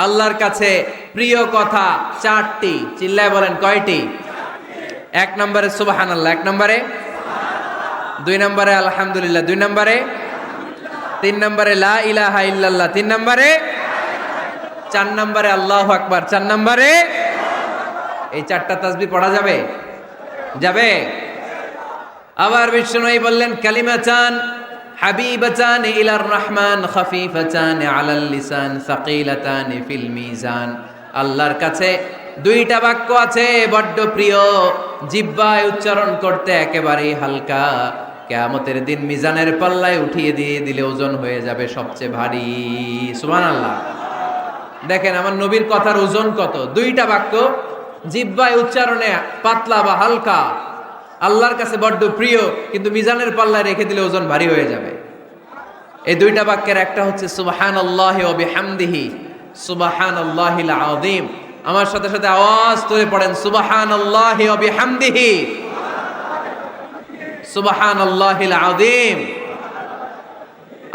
আল্লাহর কাছে প্রিয় কথা চারটি, চিল্লায় বলেন কয়টি? এক নম্বরে সুবহানাল্লাহ, এক নম্বরে, দুই নম্বরে আলহামদুলিল্লাহ, দুই নম্বরে, তিন নম্বরে লা ইলাহা ইল্লাল্লাহ, তিন নম্বরে, চার নম্বরে আল্লাহু আকবার, চার নম্বরে। এই চারটা তাসবিহ পড়া যাবে? যাবে? আবার বিষ্ণুই বললেন কালিমাতান হাবিবাতান ইলার রহমান খাফিফাতান আলাল লিসান সাকিলাতান ফিল মিজান। আল্লাহর কাছে দুইটা বাক্য আছে বড্ড প্রিয়, জিহ্বায় উচ্চারণ করতে একেবারেই হালকা, কিয়ামতের দিন মিজানের পাল্লায় উঠিয়ে দিয়ে দিলে ওজন হয়ে যাবে সবচেয়ে ভারী। সুবহানাল্লাহ। দেখেন আমার নবীর কথার ওজন কত, দুইটা বাক্য জিহ্বায় উচ্চারণে পাতলা বা হালকা, আল্লাহর কাছে বড্ড প্রিয়, কিন্তু মিজানের পাল্লায় রেখে দিলে ওজন ভারী হয়ে যাবে। এই দুইটা বাক্যের একটা হচ্ছে সুবহানাল্লাহি ওয়া বিহামদিহি সুবহানাল্লাহিল আযীম। আমার সাথে সাথে আওয়াজ তুলে পড়েন সুবহানাল্লাহি ওয়া বিহামদিহি সুবহানাল্লাহিল আযীম।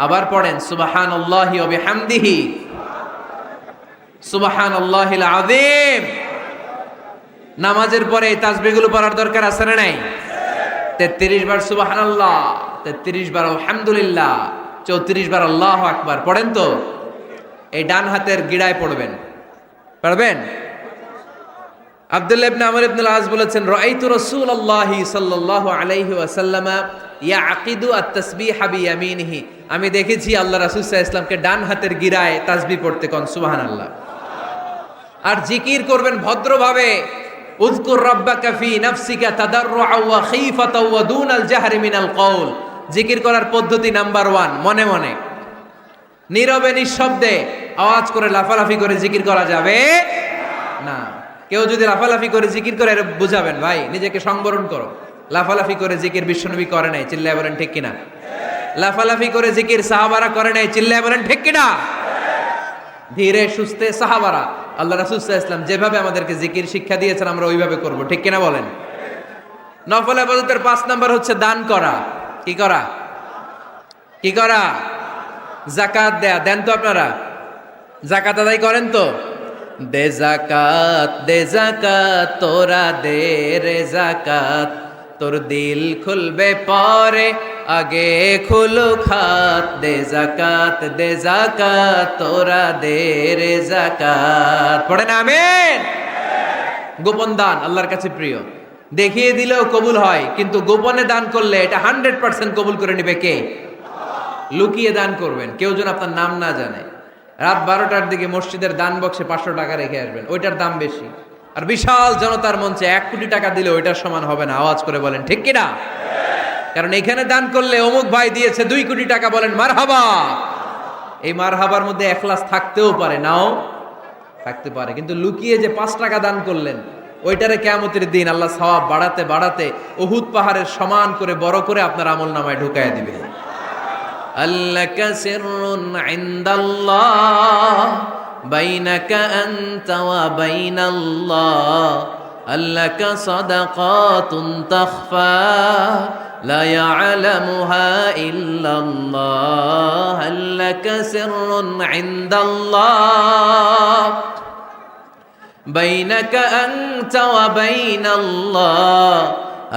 আবার পড়েন সুবহানাল্লাহি ওয়া বিহামদিহি সুবহানাল্লাহিল আযীম। নামাজের পরে এই তাসবিহগুলো পড়ার দরকার আছে না নাই? 33 বার সুবহানাল্লাহ, 33 বার আলহামদুলিল্লাহ, 34 বার আল্লাহু আকবার পড়েন তো। এই ডান হাতের গিড়ায় পড়বেন, পারবেন? আব্দুল্লাহ ইবনে আমর ইবনে আল-আস বলেছেন রাআইতু রাসূলুল্লাহি সাল্লাল্লাহু আলাইহি ওয়াসাল্লাম ইয়াকিদু আত-তাসবিহা বিয়ামিনিহি। আমি দেখেছি আল্লাহ রাসূল সাল্লাল্লাহু আলাইহি ওয়াসাল্লামকে ডান হাতের গিড়ায় তাসবিহ পড়তে কোন সুবহানাল্লাহ। আর জিকির করবেন ভদ্রভাবে, উযকুর রাব্বাকা ফি নাফসিকা তাদাররুআ ওয়া খীফাতা ওয়া দুনাল জাহরি মিনাল কওল। জিকির করার পদ্ধতি নাম্বার 1, মনে মনে নীরবে নিঃশব্দে আওয়াজ করে লাফালাফি করে জিকির করা যাবে না। কেউ যদি লাফালাফি করে জিকির করে বুঝাবেন ভাই নিজেকে সংবরণ করো। লাফালাফি করে জিকির বিশ্বনবী করে নাই, চিল্লায় বলেন ঠিক কিনা? লাফালাফি করে জিকির সাহাবারা করে নাই, চিল্লায় বলেন ঠিক কিনা? ধীরে সুস্থে সাহাবারা আল্লাহ রাসূল সাল্লাল্লাহু আলাইহি ওয়াসাল্লাম যেভাবে আমাদেরকে জিকির শিক্ষা দিয়েছেন আমরা ওইভাবে করব, ঠিক কিনা বলেন? নফল ইবাদতের 5 নাম্বার হচ্ছে দান করা। কি করা? কি করা? যাকাত দেয়া। দেন তো আপনারা? যাকাত আদায় করেন তো? দে যাকাত তোরা দে রে যাকাত, তোর দিল খুলবে পরে আগে খুলো খাত। দে যাকাত তোরা দে রে যাকাত। পড়েন আমিন। গোপন দান আল্লাহর কাছে প্রিয়, দেখিয়ে দিলেও কবুল হয়, কিন্তু গোপনে দান করলে এটা 100% কবুল করে নেবে কে? লুকিয়ে দান করবেন, কেউ যেন আপনার নাম না জানে। রাত 12টার দিকে মসজিদের দান বক্সে 500 টাকা রেখে আসবেন, ওইটার দাম বেশি। আর বিশাল জনতার মঞ্চে 1 কোটি টাকা দিলে ওইটার সমান হবে না। আওয়াজ করে বলেন ঠিক কিনা? কারণ এখানে দান করলে অমুক ভাই দিয়েছে 2 কোটি টাকা, বলেন মারহাবা। এই মারহাবার মধ্যে এখলাস থাকতেও পারে, নাও থাকতে পারে, কিন্তু লুকিয়ে যে 5 টাকা দান করলেন ওইটারে কিয়ামতের দিন আল্লাহ সওয়াব বাড়াতে বাড়াতে উহুদ পাহাড়ের সমান করে বড় করে আপনার আমলনামায় ঢুকায় দিবে। আল্লাকা সিররুন ইনদাল্লাহ বাইনাকা আনতা ওয়া বাইনাল্লাহ, আল্লাকা সাদাকাতুন তাখফা লা ইয়ালামুহা ইল্লাল্লাহ, আল্লাকা সিররুন ইনদাল্লাহ বাইনাকা আনতা ওয়া বাইনাল্লাহ,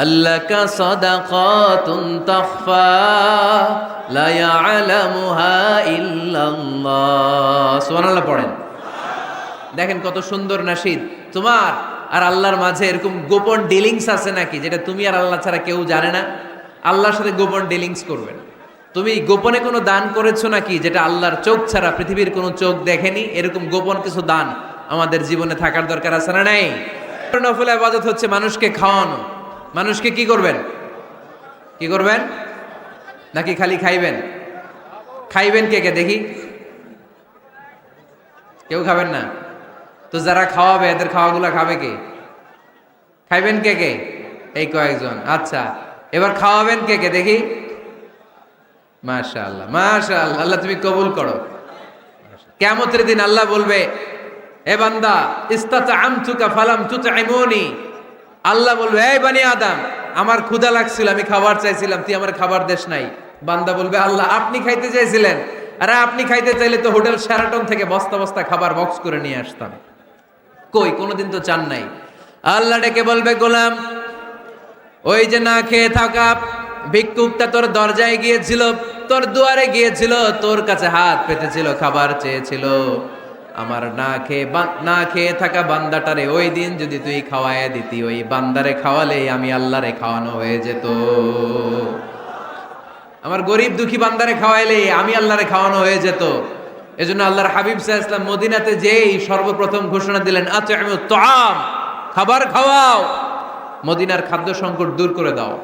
আল্লাকা সাদাকাতুন তাখফা লা ইয়ালামুহা ইল্লাল্লাহ। সুবহানাল্লাহ পড়েন। দেখেন কত সুন্দর নাশিদ। তোমার আর আল্লাহর মাঝে এরকম গোপন ডিলিংস আছে নাকি যেটা তুমি আর আল্লাহ ছাড়া কেউ জানে না? আল্লাহর সাথে গোপন ডিলিংস করবেন। তুমি গোপনে কোনো দান করেছো নাকি যেটা আল্লাহর চোখ ছাড়া পৃথিবীর কোনো চোখ দেখেনি? এরকম গোপন কিছু দান আমাদের জীবনে থাকার দরকার আছে না নাই? নফল ইবাদত হচ্ছে মানুষকে খাওয়ানো। মানুষকে কি করবেন? কি করবেন? নাকি খালি খাইবেন? খাইবেন কে কে দেখি? কেউ খাবেন না তো যারা খাওয়াবে এদের খাওয়াগুলা খাবে কে? খাইবেন কে কে? এই কয়েকজন। আচ্ছা, এবার খাওয়াবেন কে কে দেখি? মাশাআল্লাহ মাশাআল্লাহ, আল্লাহ তুমি কবুল করো। কিয়ামতের দিন আল্লাহ বলবে, এ বান্দা ইস্তাতআমতুকা ফালাম তুতঈমুনি। আল্লাহ বলবে, এই বনি আদম, আমার ক্ষুধা লাগছিল, আমি খাবার চাইছিলাম, তুই আমার খাবার দেস নাই। বান্দা বলবে, আল্লাহ আপনি খাইতে চাইছিলেন, আরে আপনি খাইতে চাইলে তো হোটেল শেরাটন থেকে বস্তা বস্তা খাবার বক্স করে নিয়ে আসতাম। কই, কোনোদিন তো চান নাই। আল্লাহ ডেকে বলবে, গোলাম, ওই যে না খেয়ে থাকা ভিক্ষুকটা তোর দরজায় গিয়েছিল, তোর দুয়ারে গিয়েছিল, তোর কাছে হাত পেতেছিল, খাবার চেয়েছিল। আমার না খেয়ে থাকা বান্দাটারে ওই দিন যদি তুই খাওয়ায় দিতি, ওই বান্দারে খাওয়ালে আমি আল্লাহরে খাওয়ানো হয়ে যেত। আমার গরিব দুঃখী বান্দারে খাওয়াইলে আমি আল্লাহরে খাওয়ানো হয়ে যেত। এজন্য আল্লাহর হাবিব সাল্লাল্লাহু আলাইহি ওয়াসাল্লাম মদিনাতে যেই সর্বপ্রথম ঘোষণা দিলেন, আত'ইমুত তাআম, খাবার খাওয়াও, মদিনার খাদ্য সংকট দূর করে দাও।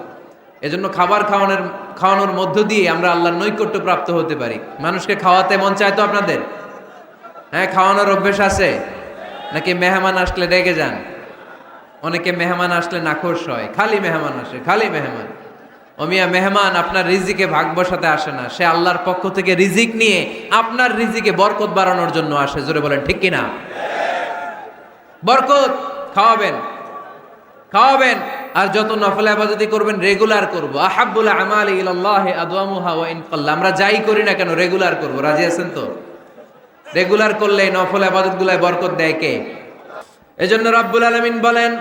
এজন্য খাবার খাওয়ানোর মধ্য দিয়ে আমরা আল্লাহর নৈকট্য প্রাপ্ত হতে পারি। মানুষকে খাওয়াতে মন চায় তো আপনাদের? হ্যাঁ, খাওয়ানোর অভ্যেস আছে নাকি মেহমান আসলে রেগে যান? অনেকে মেহমান আসলে নাখোশ হয়, খালি মেহমান আসে, খালি মেহমান। ওমিয়া, মেহমান আপনার রিজিকে ভাগ বসাতে আসে না, সে আল্লাহর পক্ষ থেকে রিজিক নিয়ে আপনার রিজিকে বরকত বাড়ানোর জন্য আসে। জোরে বলেন ঠিক কিনা? বরকত খাওয়াবেন, খাওয়াবেন। আর যত নফল ইবাদতি করবেন রেগুলার করব। আহাব্বুল আমালি ইলাল্লাহি আদওয়ামুহা ওয়া ইন কাল্লা। আমরা যাই করি না কেন রেগুলার করব। রাজি আছেন তো? রেগুলার করলে নফল ইবাদতগুলোয় বরকত দেয় কে? এজন্য রব্বুল আলামিন বলেন,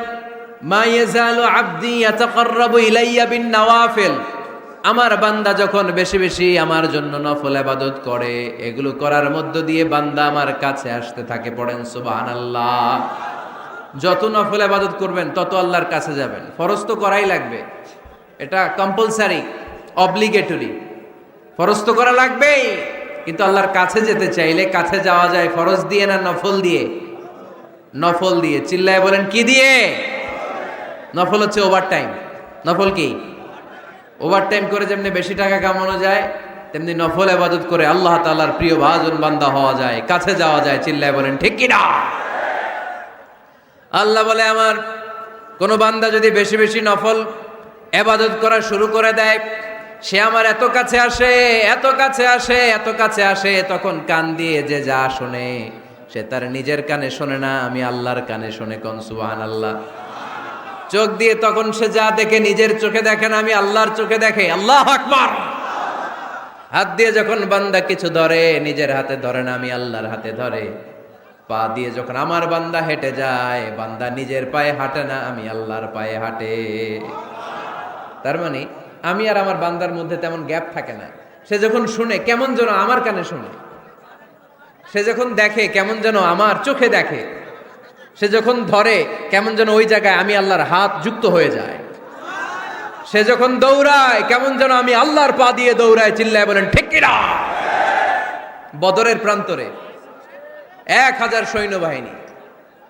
মা ইয়াজালু আবদি ইয়াতাকাররাবু ইলাইয়া বিন নওয়াফিল। আমার বান্দা যখন বেশি বেশি আমার জন্য নফল ইবাদত করে, এগুলো করার মধ্য দিয়ে বান্দা আমার কাছে আসতে থাকে। পড়েন সুবহানাল্লাহ। যত নফল ইবাদত করবেন তত আল্লাহর কাছে যাবেন। ফরজ তো করাই লাগবে, এটা কম্পালসারি, অব্লিগেটরি। ফরজ তো করা লাগবেই, কিন্তু আল্লাহর কাছে যেতে চাইলে কাছে যাওয়া যায় ফরজ দিয়ে না নফল দিয়ে? নফল দিয়ে। চিল্লায় বলেন কি দিয়ে? নফল হচ্ছে ওভারটাইম। নফল কি? ওভারটাইম করে যেমনি বেশি টাকা কামানো যায়, তেমনি নফল ইবাদত করে আল্লাহ তাআলার প্রিয় ভাজন বান্দা হওয়া যায়, কাছে যাওয়া যায়। চিল্লায় বলেন ঠিক কি না? আল্লাহ বলে, আমার কোন বান্দা যদি বেশি বেশি নফল ইবাদত করা শুরু করে দেয়, সে আমার এত কাছে আসে, এত কাছে আসে, এত কাছে আসে, তখন কান দিয়ে যে যা শোনে সে তার নিজের কানে শোনে না, আমি আল্লাহর কানে শোনে। কোন সুবহানাল্লাহ। চোখ দিয়ে তখন সে যা দেখে নিজের চোখে দেখে না, আমি আল্লাহর চোখে দেখে। আল্লাহু আকবার। হাত দিয়ে যখন বান্দা কিছু ধরে, নিজের হাতে ধরে না, আমি আল্লাহর হাতে ধরে। পা দিয়ে যখন আমার বান্দা হেঁটে যায়, বান্দা নিজের পায়ে হাঁটে না, আমি আল্লাহর পায়ে হাঁটে। তার মানে আমি আর আমার বান্দার মধ্যে তেমন গ্যাপ থাকে না। সে যখন শুনে কেমন যেন আমার কানে শুনে, সে যখন দেখে কেমন যেন আমার চোখে দেখে, সে যখন ধরে কেমন যেন ওই জায়গায় আমি আল্লাহর হাত যুক্ত হয়ে যায়। সে যখন দৌড়ায় কেমন যেন আমি আল্লাহর পা দিয়ে দৌড়ায়। চিল্লায় বলেন ঠিক কিনা? বদরের প্রান্তরে 1000 সৈন্যবাহিনী,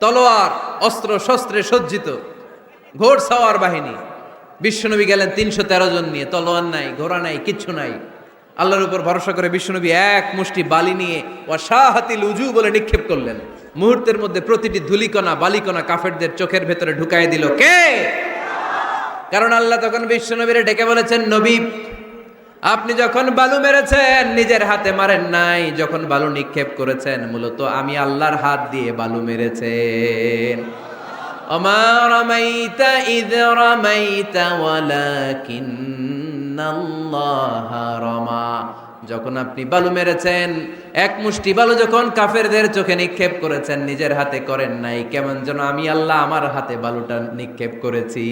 তলোয়ার অস্ত্র শস্ত্রে সজ্জিত, ঘোড়সাওয়ার বাহিনী। বিশ্বনবী গেলেন 313 জন নিয়ে, তলোয়ার নাই, ঘোড়া নাই, কিচ্ছু নাই। আল্লাহর উপর ভরসা করে বিশ্বনবী এক মুষ্টি বালি নিয়ে ওয়াশাহাতিল উজু বলে নিক্ষেপ করলেন। মুহূর্তের মধ্যে প্রতিটি ধুলিকণা বালিকণা কাফেরদের চোখের ভেতরে ঢুকাই দিল কে? কারণ আল্লাহ তখন বিশ্বনবীরে ডেকে বলেছেন, নবী, আপনি যখন বালু মেরেছেন নিজের হাতে মারেন নাই, যখন বালু নিক্ষেপ করেছেন মূলত আমি আল্লাহর হাত দিয়ে বালু মেরেছেন। ওমা রামাইতা ইয রামাইতা ওয়ালাকিন্নাল্লাহা রামা। যখন আপনি বালু মেরেছেন, এক মুষ্টি বালু যখন কাফেরদের চোখে নিক্ষেপ করেছেন, নিজের হাতে করেন নাই, কেমন যেন আমি আল্লাহ আমার হাতে বালুটা নিক্ষেপ করেছি।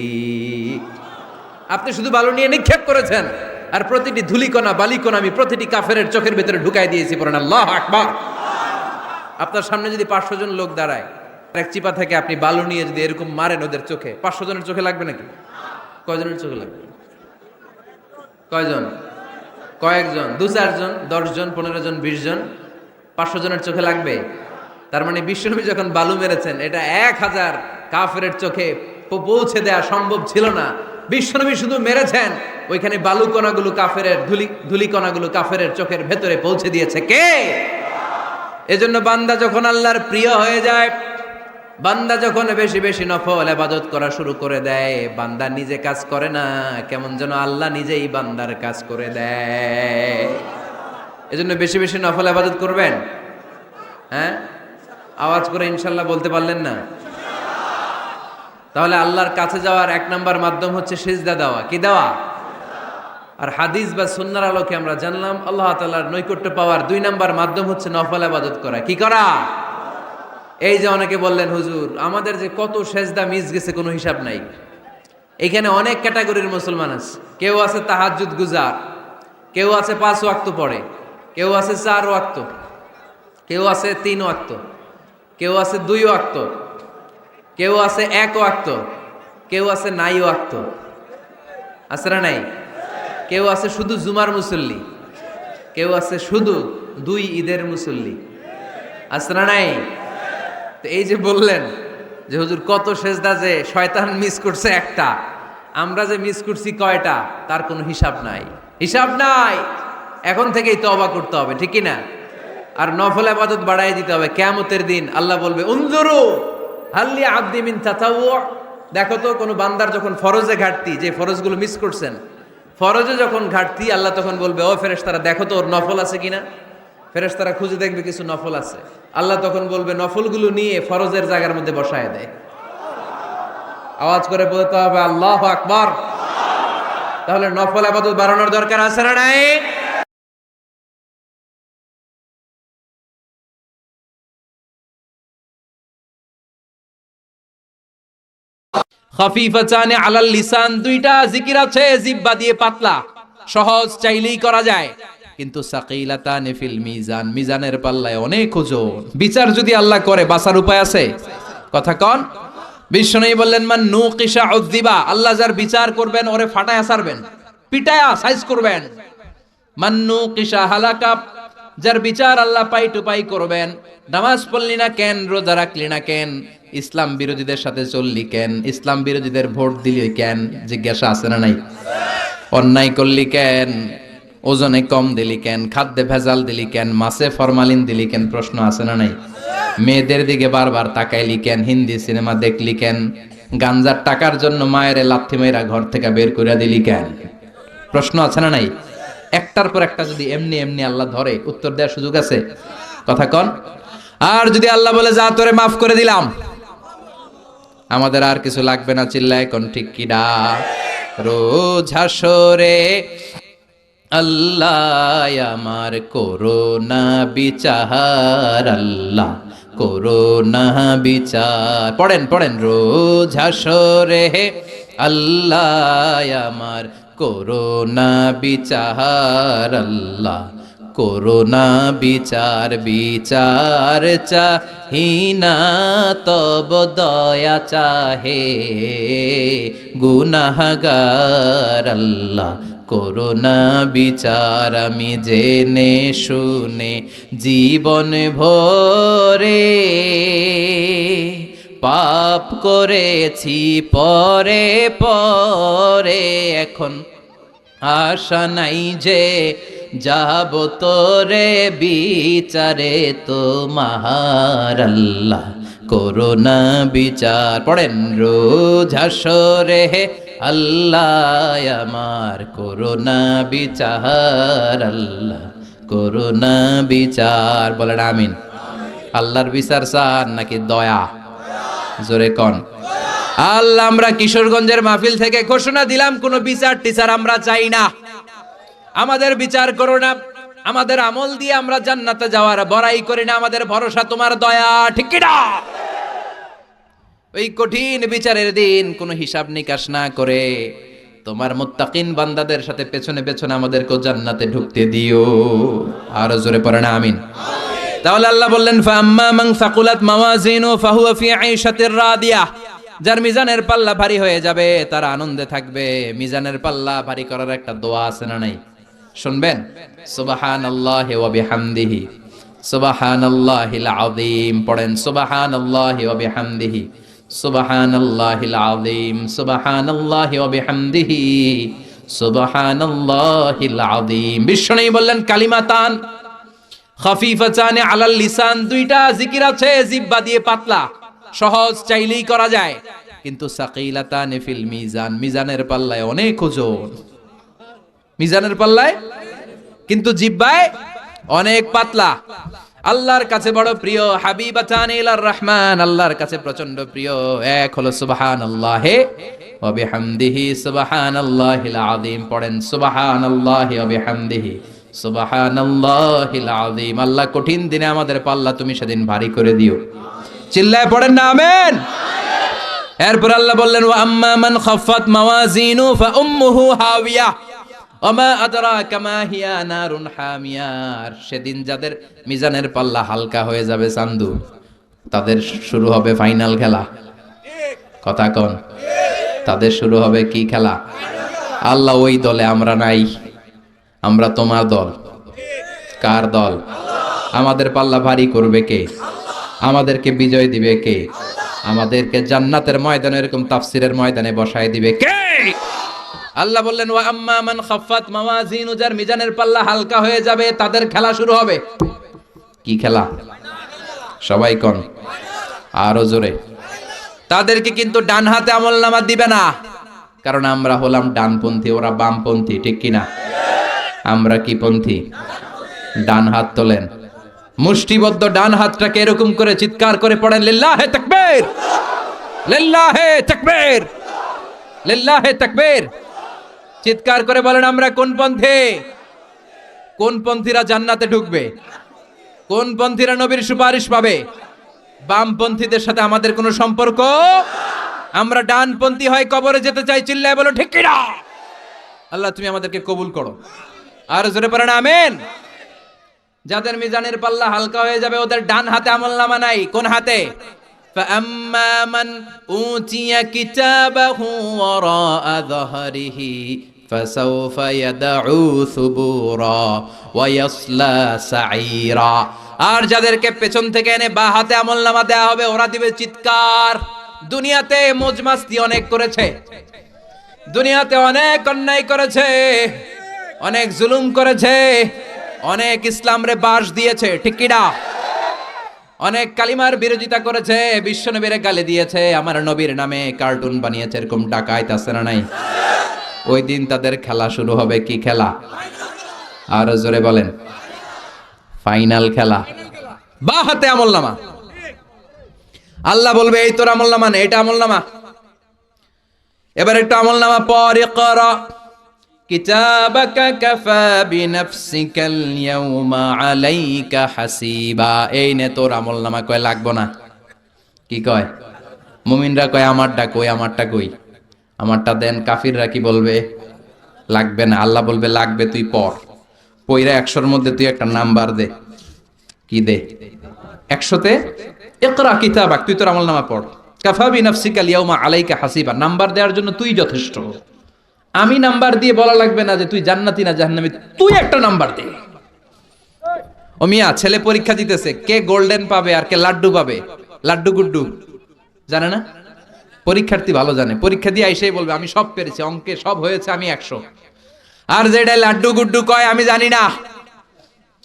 আপনি শুধু বালু নিয়ে নিক্ষেপ করেছেন, আর প্রতিটি ধুলিকণা বালিকণা আমি প্রতিটি কাফেরের চোখের ভিতরে ঢুকাই দিয়েছি। পড়েন আল্লাহু আকবার। আপনার সামনে যদি 500 জন লোক দাঁড়ায়, এক চিপা থেকে আপনি বালু নিয়ে যদি এরকম মারেন ওদের চোখে, 500 জনের চোখে লাগবে নাকি? কয়জনের চোখে লাগবে? কয়জন? কয়েকজন, 2-4 জন, 10 জন, 15 জন, 20 জন, 500 জনের চোখে লাগবে। তার মানে বিশ্বনবী যখন বালু মেরেছেন, এটা 1000 কাফেরের চোখে পৌঁছে দেওয়া সম্ভব ছিল না। বিশ্বনবী শুধু মেরেছেন, ওইখানে বালু কণাগুলো কাফেরের ধুলি কণাগুলো কাফেরের চোখের ভেতরে পৌঁছে দিয়েছে কে? এজন্য বান্দা যখন আল্লাহর প্রিয় হয়ে যায়, বান্দা যখন বেশি বেশি নফল ইবাদত করা শুরু করে দেয়, বান্দা নিজে কাজ করে না, কেমন যেন আল্লাহ নিজেই বান্দার কাজ করে দেয়। এজন্য বেশি বেশি নফল ইবাদত করবেন। হ্যাঁ, আওয়াজ করে ইনশাল্লাহ বলতে পারলেন না? তাহলে আল্লাহর কাছে যাওয়ার 1 নাম্বার মাধ্যম হচ্ছে সিজদা দেওয়া। কি দেওয়া? আর হাদিস বা সুন্নাহর আলোকে আমরা জানলাম আল্লাহ তাআলার নৈকট্য পাওয়ার 2 নাম্বার মাধ্যম হচ্ছে নফল ইবাদত করা। কি করা? এই যে অনেকে বললেন হুজুর আমাদের যে কত সেজদা মিস গেছে কোনো হিসাব নাই। এখানে অনেক ক্যাটাগরির মুসলমান আছে। কেউ আছে তাহাজ্জুদ গুজার, কেউ আছে 5 ওয়াক্ত পড়ে, কেউ আছে 4 ওয়াক্ত, কেউ আছে 3 ওয়াক্ত, কেউ আছে 2 ওয়াক্ত, কেউ আছে 1 ওয়াক্ত, কেউ আছে নাই ওয়াক্ত। আছে না নাই? কেউ আছে শুধু জুমার মুসল্লি, কেউ আছে শুধু 2 ঈদের মুসল্লি। আছে না নাই? তো এই যে বললেন যে হুজুর কত সেজদা যে শয়তান মিস করছে একটা, আমরা যে মিস করছি কয়টা তার কোনো হিসাব নাই। হিসাব নাই। এখন থেকেই তওবা করতে হবে, ঠিক কি না? আর নফল ইবাদত বাড়ায় দিতে হবে। কিয়ামতের দিন আল্লাহ বলবে উনজুরু হাল্লি আবদি মিন তাতাওয়ু, দেখো তো কোনো বান্দার যখন ফরজে ঘাটতি, যে ফরজগুলো মিস করছেন, ফরজে যখন ঘাটতি আল্লাহ তখন বলবে ও ফেরেশতারা দেখো তো ওর নফল আছে কিনা। ফেরেশতারা খুঁজে দেখবে কিছু নফল আছে, আল্লাহ তখন বলবে নফলগুলো নিয়ে ফরজের জায়গার মধ্যে বসায় দেয়। আওয়াজ করে বলতে হবে আল্লাহু আকবার। তাহলে নফল ইবাদত বাড়ানোর দরকার আছে না নাই? খাফিফাতানি আলাল লিসান, 2টা জিকির আছে জিহ্বা দিয়ে পাতলা, সহজ, চাইলেই করা যায়। কিন্তু সাকিলাতানি ফিল মিজান, মিজানের পাল্লায় অনেক ওজন। বিচার যদি আল্লাহ করে বাঁচার উপায় আছে? কথা কন। বিশ্বনবী বললেন মান নুকিশা উযযিবা, আল্লাহ যার বিচার করবেন ওরে ফাটায়া ছাড়বেন, পিটায়া সাইজ করবেন। মান নুকিশা হালাকা, যার বিচার আল্লাহ পাই টু পাই করবেন। নামাজ পড়লি না কেন, রোজা রাখলি না কেন, ইসলাম বিরোধীদের সাথে চললি কেন, ইসলাম বিরোধীদের ভোট দিলি কেন, জিজ্ঞাসা আছে না নাই? অন্যায় করলি কেন, ওজনে কম দিলি কেন, খাদ্যে ভেজাল দিলি কেন, মাছে ফরমালিন দিলি কেন, প্রশ্ন আছে না নাই? মেয়েদের দিকে বারবার তাকাইলি কেন, হিন্দি সিনেমা দেখলি কেন, গাঞ্জার টাকার জন্য মায়ের লাথি মেয়েরা ঘর থেকে বের করে দিলি কেন, প্রশ্ন আছে না নাই? একটার পর একটা যদি এমনি এমনি আল্লাহ ধরে, উত্তর দেওয়ার সুযোগ আছে? কথা কন। আর যদি আল্লাহ বলে যা তোরে মাফ করে দিলাম, আমাদের আর কিছু লাগবে না, চিল্লায় কোন ঠিক কিনা? রোজ হাসরে আল্লাহ আমার করোনা বিচার, আল্লাহ করোনা বিচার। পড়েন পড়েন, রোজ হাসরে আল্লাহ আমার করোনা বিচার, আল্লাহ করোনা বিচার। বিচার চাহিনা তব দয়া চাহে, গুনাহগার আল্লাহ করোনা বিচার। আমি জেনে শুনে জীবন ভরে পাপ করেছি পরে পরে, এখন আশা নাই যে যাব তোরে বিচারে তোমার, আল্লাহ করোনা বিচার। পড়েন, রোজ হাসরে আল্লাহ আমার করোনা বিচার, আল্লাহ করোনা বিচার। বলেন আমিন। আল্লাহর বিচার চান নাকি দয়া? জোরে কন। আল্লাহ, আমরা কিশোরগঞ্জের মাহফিল থেকে ঘোষণা দিলাম কোন বিচার টিচার আমরা চাই না। আমাদের বিচার করো না, আমাদের আমল দিয়ে আমরা জান্নাতে যাওয়ার বড়াই করি না, আমাদের ভরসা তোমার দয়া, ঠিক কি না? ওই কঠিন বিচারের দিন কোনো হিসাব নিকাশ না করে তোমার মুত্তাকিন বান্দাদের সাথে পেছনে পেছনে আমাদেরকে জান্নাতে ঢুকতে দিও। আর জোরে পড়েন আমিন। তাহলে আল্লাহ বললেন ফাম্মা মান সাকুলাত মাওয়াজিনু ফাহুয়া ফি আইশাতির রাদিয়া, যার মিজানের পাল্লা ভারী হয়ে যাবে তারা আনন্দে থাকবে। মিজানের পাল্লা ভারী করার একটা দোয়া আছে না নাই? শুনবেন? সুবহানাল্লাহি ওয়া বিহামদিহি সুবহানাল্লাহিল আযীম। পড়েন সুবহানাল্লাহি ওয়া বিহামদিহি সুবহানাল্লাহিল আযীম সুবহানাল্লাহি ওয়া বিহামদিহি সুবহানাল্লাহিল আযীম। বিশ্বনবী বললেন কালিমাতান খাফিফাতান আলাল লিসান, 2টা জিকির আছে জিহ্বা দিয়ে পাতলা, সহজ, চাইলেই করা যায়। কিন্তু সাকিলাতান ফিল মিজান, মিজানের পাল্লায় অনেক ওজন। মিজানের পাল্লায় কিন্তু জিহ্বায় অনেক পাতলা। আল্লাহর কাছে বড় প্রিয়, হাবিবাতান ইলার রহমান, আল্লাহর কাছে প্রচন্ড প্রিয়। এক হলো সুবহানাল্লাহি ওয়া বিহামদিহি সুবহানাল্লাহিল আযীম। পড়েন সুবহানাল্লাহি ওয়া বিহামদিহি সুবহানাল্লাহিল আযীম। আল্লাহ কঠিন দিনে আমাদের পাল্লা তুমি সেদিন ভারী করে দিও। চিল্লায় পড়েন না আমিন। এরপর আল্লাহ বললেন ওয়া আম্মা মান খাফফাত মাওয়াজিনু ফা উম্মুহু হাওিয়া ওয়া মা আদরাকা মা হিয়া নারুন হামিয়া। সেদিন যাদের মিজানের পাল্লা হালকা হয়ে যাবে চান্দু, তাদের শুরু হবে ফাইনাল খেলা। কথা কোন? তাদের শুরু হবে কি খেলা? আল্লাহ ওই দলে আমরা নাই, আমরা তোমার দল। কার দল? আমাদের পাল্লা ভারী করবে কে? আমাদেরকে বিজয় দিবে কে? আমাদেরকে জান্নাতের ময়দানে এরকম তাফসীরের ময়দানে বসায় দিবে কে? আল্লাহ বললেন ওয়া আম্মা মান খাফফাত মাওয়াজিনু, যার মিজানের পাল্লা হালকা হয়ে যাবে তাদের খেলা শুরু হবে। কি খেলা? সবাই কোন? আরো জোরে। তাদেরকে কিন্তু ডান হাতে আমলনামা দিবে না, কারণ আমরা হলাম ডানপন্থী, ওরা বামপন্থী, ঠিক কিনা? আমরা কি পন্থী? ডান হাত তোলেন, মুষ্টিবদ্ধ ডান হাতটাকে এরকম করে চিৎকার করে পড়েন লিল্লাহে তাকবীর, লিল্লাহে তাকবীর, লিল্লাহে তাকবীর। চিৎকার করে বলেন আমরা কোন পন্থী? কোন পন্থীরা জান্নাতে ঢুকবে? কোন পন্থীরা নবীর সুপারিশ পাবে? বামপন্থীদের সাথে আমাদের কোনো সম্পর্ক। আমরা ডানপন্থী হয় কবরে যেতে চাই, চিল্লায় বলো ঠিক কিনা? আল্লাহ তুমি আমাদেরকে কবুল করো। আর জোরে পড়েন আমিন। যাদের মিজানের পাল্লা হালকা হয়ে যাবে ওদের ডান হাতে আমলনামা নাই, কোন হাতে? فَأَمَّا مَنْ أُوتِيَ كِتَابَهُ وَرَاءَ ظَهْرِهِ فَسَوْفَ يَدْعُو ثُبُورًا وَيَصْلَى سَعِيرًا। আর যাদেরকে পেছন থেকে এনে বা হাতে আমলনামা দেয়া হবে ওরা দিবে চিৎকার। দুনিয়াতে মজমাস্তি অনেক করেছে, দুনিয়াতে অনেক অন্যায় করেছে, অনেক জুলুম করেছে, অনেক ইসলামরে বাস দিয়েছে, ঠিক কিনা? অনেক কালিমার বিরোধিতা করেছে, বিশ্বনবীরে গালি দিয়েছে, আমার নবীর নামে কার্টুন বানিয়েছে, এরকম ডাকাইত আছে না নাই? ওই দিন তাদের খেলা শুরু হবে। কি খেলা? আর জোরে বলেন। ফাইনাল খেলা। বা হাতে আমলনামা। আল্লাহ বলবে এই তোর আমলনামা না, এটা আমলনামা। এবার একটু আমলনামা পড়। ইকরা কিতাবাকা কাফা বিনাফসিকাল ইয়াউমা আলাইকা হাসিবা। এই নে তোর আমলনামা। কয় লাগবো না। কি কয়? মুমিনরা কয় আমারটা কই, আমারটা কই, আমারটা দেন। কাফিররা কি বলবে? লাগবে না। আল্লাহ বলবে লাগবে, তুই পড়। পয়রা 100-র মধ্যে তুই একটা নাম্বার দে। কি দে? 100-তে ইকরা কিতাবাক, তুই তোর আমলনামা পড়। কাফা বিনাফসিকাল ইয়াউমা আলাইকা হাসিবা। নাম্বার দেওয়ার জন্য তুই যথেষ্ট। আমি নাম্বার দিয়ে বলা লাগবে না যে তুই জান্নাতি না জাহান্নামী, তুই একটা নাম্বার দে। ও মিয়া, ছেলে পরীক্ষা দিতেছে, কে গোল্ডেন পাবে আর কে লাড্ডু পাবে? লাড্ডু গুড্ডু জানে না? পরীক্ষার্থী ভালো জানে। পরীক্ষা দিয়ে আইসেই বলবে আমি সব পেরেছি, অঙ্কে সব হয়েছে, আমি 100। আর যেটা লাড্ডু গুড্ডু কয় আমি জানি না,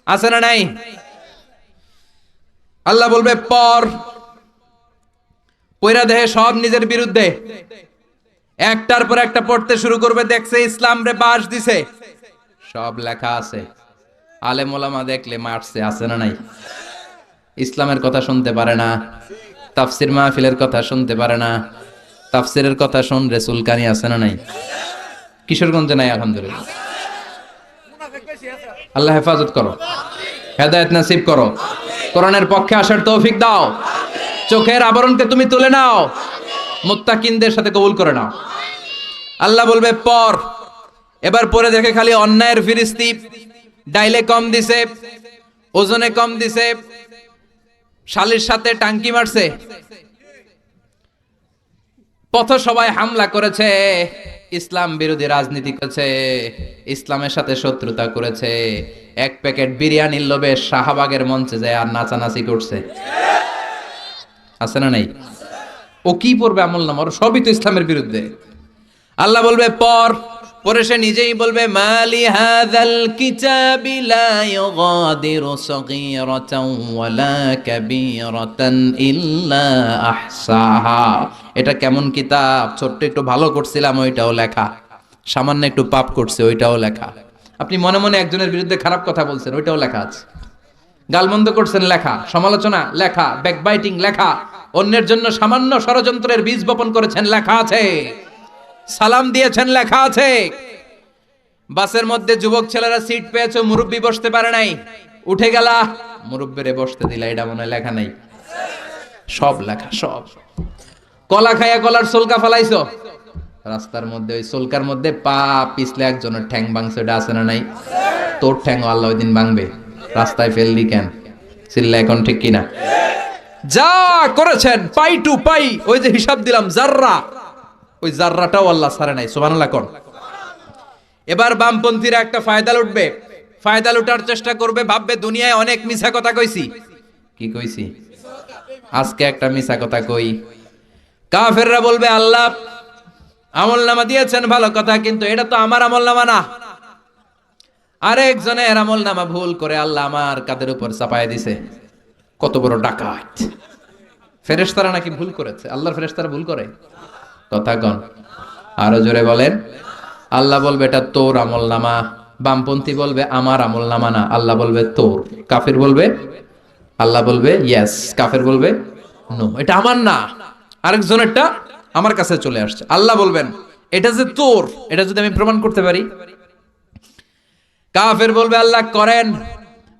আছে না নাই? আল্লাহ বলবে পর। পয়রা দেহে সব নিজের বিরুদ্ধে, একটার পর একটা পড়তে শুরু করবে। দেখছে ইসলাম রে বাস দিছে, সব লেখা আছে। আলেম ওলামা দেখলে মারছে, আছে না নাই? ইসলামের কথা শুনতে পারে না, তাফসির মাহফিলের কথা শুনতে পারে না। তাফসিরের কথা শুনরে চুলকানি, আছে না নাই? কিশোরগঞ্জে নাই আলহামদুলিল্লাহ। আল্লাহ হেফাজত করো, হেদায়েত নসিব করো, কোরআনের পক্ষে আসার তৌফিক দাও। চোখের আবরণকে তুমি তুলে নাও, মুত্তাকিনদের সাথে কবুল করে নাও। আল্লাহ বলবে পর। এবার পরে দেখে খালি অন্যায়ের ফিরিস্তি। ডাইলে কম দিছে, ওজনে কম দিছে, শালির সাথে টাঙ্কি মারছে, পথ সবাই হামলা করেছে, ইসলাম বিরোধী রাজনীতি করেছে, ইসলামের সাথে শত্রুতা করেছে, এক প্যাকেট বিরিয়ানির লোভে শাহবাগের মঞ্চে যায় আর নাচানাচি করছে, আছে না নাই? ও কি পড়বে আমলনামা? ওর সবই তো ইসলামের বিরুদ্ধে। আল্লাহ বলবে পর। পরে সে নিজেই বলবে মালি হাযাল কিতাবি লা ইউগাদিরু সগীরাতান ওয়ালা কাবীরাতান ইল্লা আহসাহা। এটা কেমন কিতাব? ছোট্ট একটু ভালো করছিলাম ওইটাও লেখা, সামান্য একটু পাপ করছে ওইটাও লেখা, আপনি মনে মনে একজনের বিরুদ্ধে খারাপ কথা বলছেন ওইটাও লেখা আছে, গালমন্দ করছেন লেখা, সমালোচনা লেখা, ব্যাকবাইটিং লেখা, অন্যের জন্য সামান্য ষড়যন্ত্রের বীজ বপন করেছেন লেখা আছে। সালাম দিয়েছেন লেখা আছে। বাসের মধ্যে যুবক ছেলেরা সিট পেয়েছে, মুরব্বী বসতে পারে নাই, উঠে গেলা, মুরব্বীরে বসতে দিলা, এটা মনে হয় লেখা নাই? সব লেখা, সব। কলা খাইয়া কলার সোলকা ফেলাইছো রাস্তার মধ্যে, ওই সোলকার মধ্যে পা পিছলে একজনের ঠ্যাং ভাঙছে, ওটা আছে না নাই? তোর ঠ্যাং আল্লাহ ওই দিন ভাঙবে, রাস্তায় ফেললি কেন? চিল্লা এখন ঠিক কিনা? যা করেছেন পাই টু পাই, ওই যে হিসাব দিলাম জাররা, ওই জাররাটাও আল্লাহ ছাড়ে নাই। সুবহানাল্লাহ কোন। এবার বামপন্থীরা একটা ফায়দা লুটবে, ফায়দা লুটার চেষ্টা করবে, ভাববে দুনিয়ায় অনেক মিছা কথা কইছি। কি কইছি? আজকে একটা মিছা কথা কই। কাফেররা বলবে আল্লাহ আমলনামা দিয়েছেন ভালো কথা, কিন্তু এটা তো আমার আমলনামা না, আরেকজনের আমলনামা ভুল করে আল্লাহ আমার কাদের উপর চাপায় দিছে। কত বড় ডাকাত! ফেরেশতারা নাকি ভুল করেছে? আল্লাহর ফেরেশতারা ভুল করে? কথা কন, আরো জোরে বলেন। আল্লাহ বলবে এটা তোর আমলনামা, বামপন্থী বলবে আমার আমলনামা না, আল্লাহ বলবে তোর। কাফের বলবে, আল্লাহ বলবে ইয়েস, কাফের বলবে নো, এটা আমার না, আরেকজনেরটা আমার কাছে চলে আসছে। আল্লাহ বলবেন এটা যে তোর, এটা যদি আমি প্রমাণ করতে পারি। কাফের বলবে আল্লাহ করেন।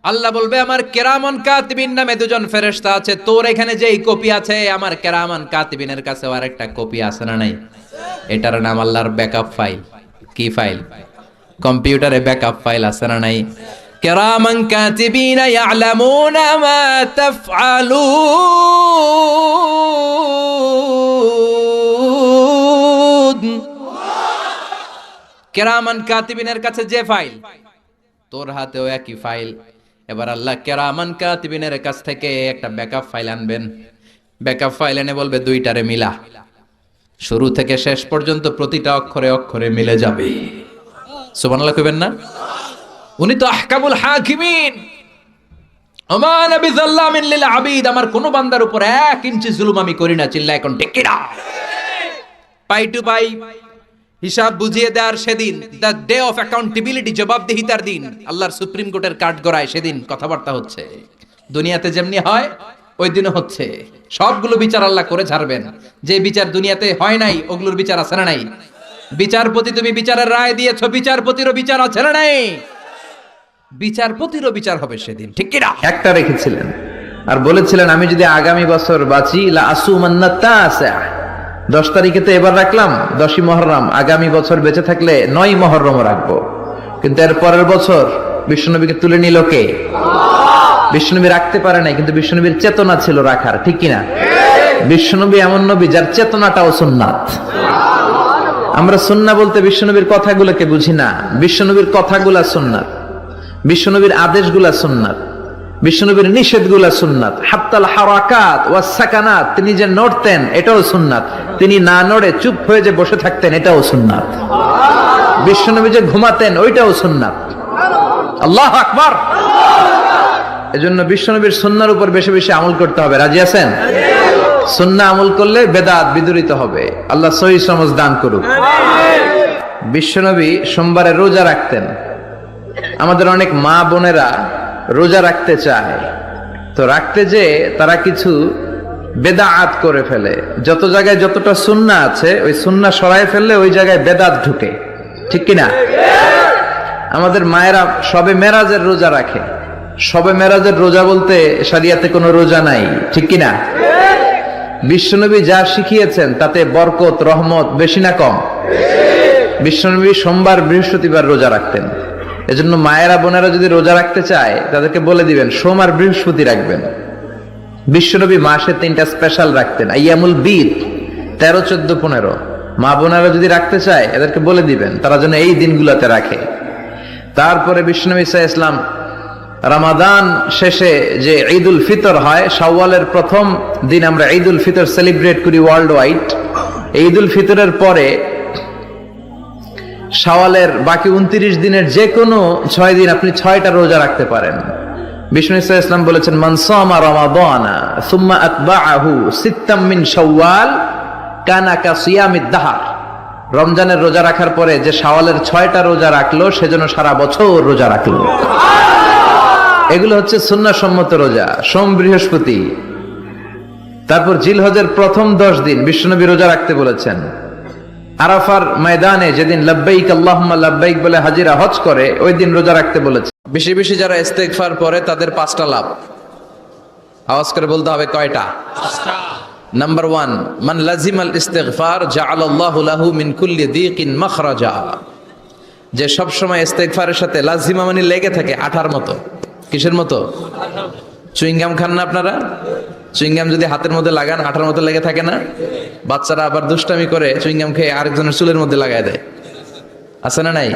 আল্লাহ বলবে আমার কেরামান কাতিবিন নামে দুজন ফেরেশতা আছে, তোর এখানে যে এই কপি আছে আমার কেরামান কাতিবিনের কাছে আরেকটা কপি আছে না নাই? এটার নাম আল্লাহর ব্যাকআপ ফাইল। কি ফাইল? কম্পিউটারে ব্যাকআপ ফাইল আছে না নাই? কেরামান কাতিবিনা ইয়ালামুনা মা তাফআলুন। কেরামান কাতিবিনের কাছে যে ফাইল, তোর হাতেও একই ফাইল। এবার আল্লাহ কেরামান কাতিবিনের কাছ থেকে একটা ব্যাকআপ ফাইল আনবেন, ব্যাকআপ ফাইল এনে বলবে দুইটারে মিলা, শুরু থেকে শেষ পর্যন্ত প্রতিটা অক্ষরে অক্ষরে মিলে যাবে। সুবহানাল্লাহ কইবেন না? উনি তো আহকামুল হাকিমিন। ওমা নবী যাল্লামিন লিল আবিদ, আমার কোন বান্দার উপর 1 ইঞ্চি জুলুম আমি করি না। চিল্লা এখন ঠিক কিনা? পাই টু পাই হিসাব বুঝিয়ে দেওয়ার সেদিন, দ্য ডে অফ অ্যাকাউন্টেবিলিটি, জবাবদিহিতার দিন, আল্লাহর সুপ্রিম কোর্টের কাঠ গড়ায়, সেদিন কথাবার্তা হচ্ছে। দুনিয়াতে যেমনি হয় ওই দিনও হচ্ছে। সবগুলো বিচার আল্লাহ করে ছাড়বেন। যে বিচার দুনিয়াতে হয় নাই ওগুলোর বিচার আছে না নাই? বিচারপতি তুমি বিচারের রায় দিয়েছো, বিচারপতিরও বিচার আছে না নাই? বিচারপতিরও বিচার হবে সেদিন, ঠিক কিনা? একটা রেখেছিলেন আর বলেছিলেন আমি যদি আগামী বছর বাঁচি লা আসুমান্না তাসা, 10 তারিখে তো এবার রাখলাম 10ই মুহররম, আগামী বছর বেঁচে থাকলে 9ই মুহররম রাখবো। কিন্তু এর পরের বছর বিশ্বনবীকে তুলে নিল কে? বিশ্বনবী রাখতে পারে নাই, কিন্তু বিশ্বনবীর চেতনা ছিল রাখার, ঠিক কিনা? বিশ্বনবী এমন নবী যার চেতনাটাও সুন্নাত। আমরা সুন্নাহ বলতে বিশ্বনবীর কথাগুলোকে বুঝি না, বিশ্বনবীর কথাগুলা সুন্নাত, বিশ্বনবীর আদেশগুলা সুন্নাত, বিশ্বনবীর নিষেধগুলা সুন্নাত। হাত্তাল হারাকাত ওয়াস সাকানাত, তিনি যে নড়তেন এটাও সুন্নাত, তিনি না নড়ে চুপ হয়ে যে বসে থাকতেন এটাও সুন্নাত, বিশ্বনবী যে ঘুমাতেন ওইটাও সুন্নাত। আল্লাহু আকবার। এজন্য বিশ্বনবীর সুন্নাহর উপর বেশি বেশি আমল করতে হবে। রাজি আছেন? সুন্নাহ আমল করলে বেদাত বিদুরিত হবে। আল্লাহ সহিহ সমঝ দান করুক। বিশ্বনবী সোমবারে রোজা রাখতেন। আমাদের অনেক মা বোনেরা রোজা রাখতে চায়, তো রাখতে যে তারা কিছু বেদাত করে ফেলে। যত জায়গায় যতটা সুন্নাহ আছে ওই সুন্নাহ সরায় ফেললে ওই জায়গায় বেদাত ঢুকে, ঠিক কিনা? আমাদের মায়েরা শবে মেরাজের রোজা রাখে। শবে মেরাজের রোজা বলতে শরিয়াতে কোনো রোজা নাই, ঠিক কিনা? বিশ্বনবী যা শিখিয়েছেন তাতে বরকত রহমত বেশি না কম? বিশ্বনবী সোমবার বৃহস্পতিবার রোজা রাখতেন। এজন্য মায়েরা বোনেরা যদি রোজা রাখতে চায় তাদেরকে বলে দিবেন সোম আর বৃহস্পতি রাখবেন। বিশ্বনবী মাসে 3টা স্পেশাল রাখতেন, আইয়ামুল বীদ, 13, 14, 15। মা বোনেরা যদি রাখতে চায় এদেরকে বলে দিবেন তারা যেন এই দিনগুলোতে রাখে। তারপরে বিশ্বনবী সাল্লাল্লাহু আলাইহি ওয়াসাল্লাম রমাদান শেষে যে ঈদুল ফিতর হয়, শাওয়ালের প্রথম দিন আমরা ঈদুল ফিতর সেলিব্রেট করি ওয়ার্ল্ড ওয়াইড। ঈদুল ফিতরের পরে শাওয়ালের বাকি 29 দিনের যে কোনো 6 দিন আপনি 6টা রোজা রাখতে পারেন। বিষ্ণু সাল্লাল্লাহু আলাইহি ওয়াসাল্লাম বলেছেন মান সামা রমাদানা সুম্মা আতবাআহু সিত্তাম মিন শাওয়াল কানা কা সিয়ামিদ দাহর। রমজানের রোজা রাখার পরে যে শাওয়ালের 6টা রোজা রাখলো সেজন্য সারা বছর রোজা রাখলো। এগুলো হচ্ছে সুন্নাহ সম্মত রোজা, সোম বৃহস্পতি। তারপর জিলহজের প্রথম 10 দিন বিশ্বনবী রোজা রাখতে বলেছেন। আরাফার ময়দানে যেদিন লাব্বাইক আল্লাহুম্মা লাব্বাইক বলে হাজিরা হজ করে ওই দিন রোজা রাখতে বলেছে। বেশি বেশি যারা ইস্তেগফার পড়ে তাদের 5টা লাভ। আওয়াজ করে বলতে হবে কয়টা? নাম্বার 1, মান লাজিমাল ইস্তিগফার জাআলাল্লাহু লাহু মিন কুল্লি দীকিন মাখরাজা। যে সব সময় ইস্তেগফারের সাথে লাজিমা মানে লেগে থাকে, আঠার মতো। কিসের মতো? চুইংগাম খান না আপনারা? চুইংগাম যদি হাতের মধ্যে লাগান আঠার মতো লেগে থাকে না? বাচ্চারা আবার দুষ্টামি করে চুইংগাম খেয়ে আরেকজনের চুলের মধ্যে লাগায় দেয়, আছে না নাই?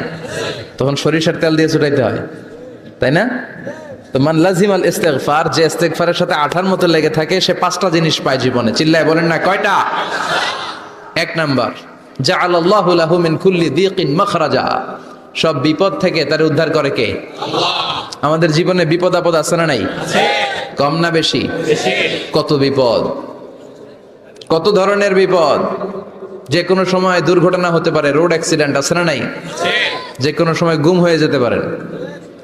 তখন সরিষার তেল দিয়ে ছুটাইতে হয়, তাই না? তো মান লাজিমাল ইস্তিগফার, যে ইস্তিগফারের সাথে আঠার মতো লেগে থাকে সে 5টা জিনিস পায় জীবনে। চিল্লায় বলেন না কয়টা? 1 নাম্বার, জাআলাল্লাহু লাহু মিন কুল্লি দীকিন মাখরাজা। সব বিপদ থেকে তার উদ্ধার করে কে? আল্লাহ। আমাদের জীবনে বিপদ আপদ আছে না নাই? আছে। কম না বেশি? বেশি। কত বিপদ, কত ধরনের বিপদ। যে কোনো সময় দুর্ঘটনা হতে পারে, রোড অ্যাক্সিডেন্ট, আছে না নাই? আছে। যে কোনো সময় গুম হয়ে যেতে পারেন,